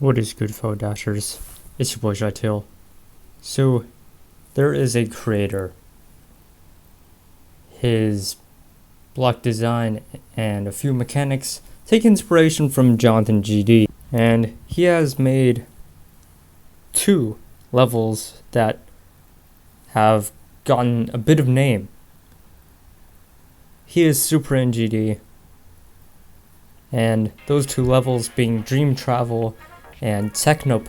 What is good, fellow Dashers? It's your boy Shytail. So, there is a creator. His block design and a few mechanics take inspiration from SuprianGD, and he has made 2 levels that have gotten a bit of name. He is SuprianGD, and those 2 levels being Dream Travel and Techno,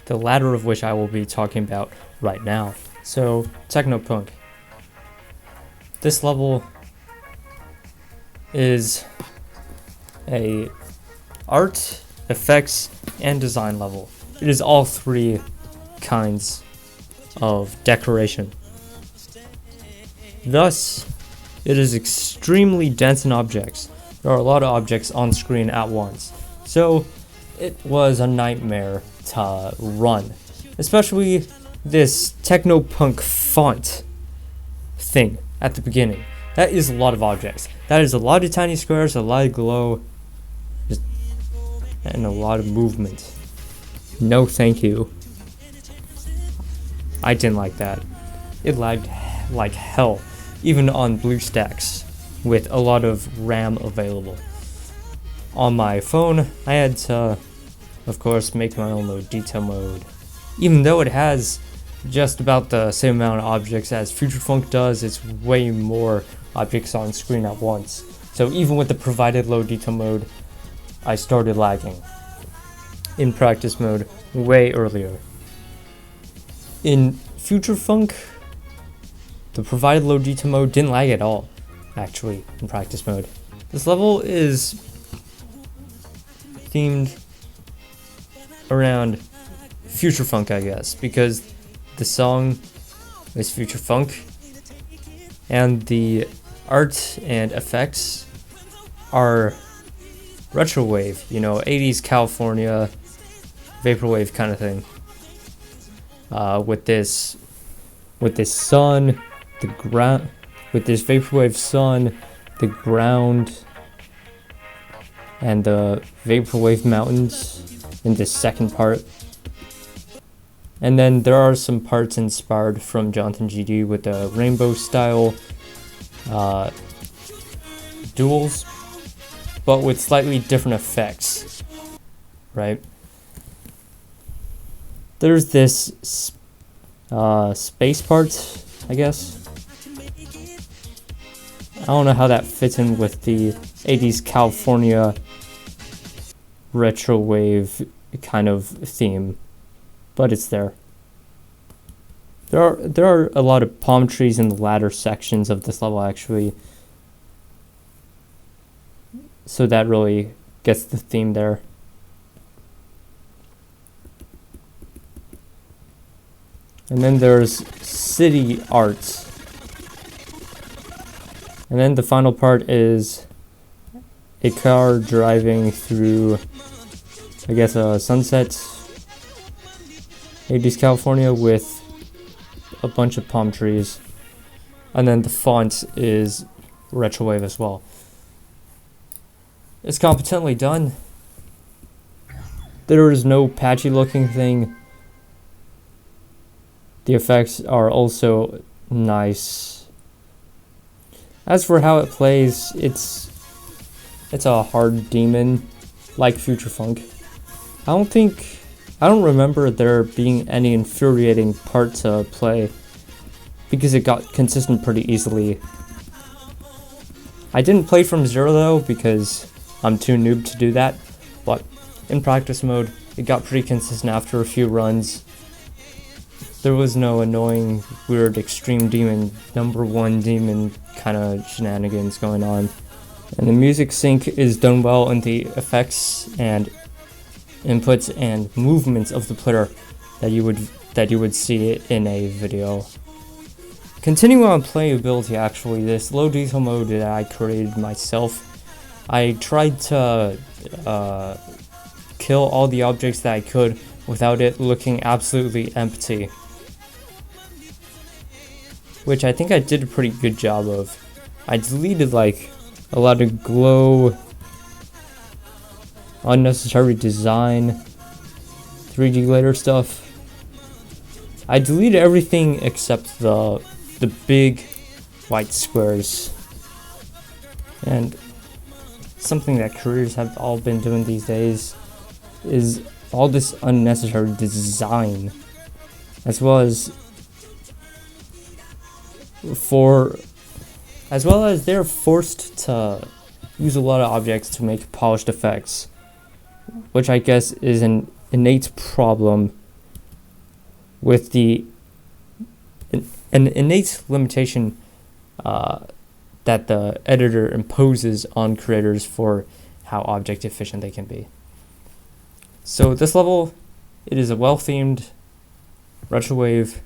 the latter of which I will be talking about right now. So, Techno. This level is a art, effects, and design level. It is all 3 kinds of decoration. Thus, it is extremely dense in objects. There are a lot of objects on screen at once. So, it was a nightmare to run, especially this Techno font thing at the beginning. That is a lot of objects. That is a lot of tiny squares, a lot of glow, and a lot of movement. No thank you. I didn't like that. It lagged like hell, even on BlueStacks, with a lot of RAM available. On my phone, I had to, of course, make my own low detail mode. Even though it has just about the same amount of objects as FutureFunk does, it's way more objects on screen at once. So even with the provided low detail mode, I started lagging in practice mode way earlier. In FutureFunk, the provided low detail mode didn't lag at all, actually, in practice mode. This level is themed around FutureFunk, I guess, because the song is FutureFunk and the art and effects are retrowave, 80s California vaporwave kind of thing. With this sun, the ground, with this vaporwave sun, the ground, and the vaporwave mountains in this second part. And then there are some parts inspired from SuprianGD with the rainbow style duels, but with slightly different effects, right? There's this space part, I guess. I don't know how that fits in with the 80s California retrowave kind of theme, but it's there. There are a lot of palm trees in the latter sections of this level, actually, so that really gets the theme there. And then there's city arts. And then the final part is a car driving through, I guess, a sunset, 80s California, with a bunch of palm trees. And then the font is retrowave as well. It's competently done. There is no patchy looking thing. The effects are also nice. As for how it plays, it's a hard demon like FutureFunk. I don't remember there being any infuriating part to play because it got consistent pretty easily. I didn't play from 0 though because I'm too noob to do that, but in practice mode it got pretty consistent after a few runs. There was no annoying, weird, extreme demon, number 1 demon kind of shenanigans going on. And the music sync is done well in the effects and inputs and movements of the player that you would see it in a video. Continuing on playability, actually, this low detail mode that I created myself, I tried to kill all the objects that I could without it looking absolutely empty, which I think I did a pretty good job of. I deleted like a lot of glow, unnecessary design, 3D layer stuff. I deleted everything except the big white squares. And something that creators have all been doing these days is all this unnecessary design, as well as they're forced to use a lot of objects to make polished effects, which I guess is an innate problem with an innate limitation that the editor imposes on creators for how object efficient they can be. So this level, it is a well-themed retrowave,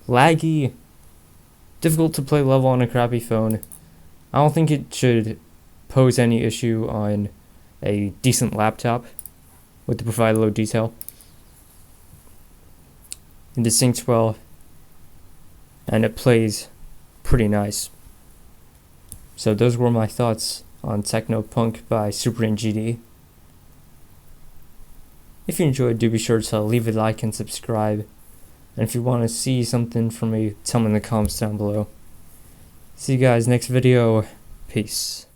laggy, difficult to play level on a crappy phone. I don't think it should pose any issue on a decent laptop with the provided low detail. It syncs well, and it plays pretty nice. So those were my thoughts on Techno Punk by SuprianGD. If you enjoyed, do be sure to leave a like and subscribe. And if you want to see something from me, tell me in the comments down below. See you guys next video. Peace.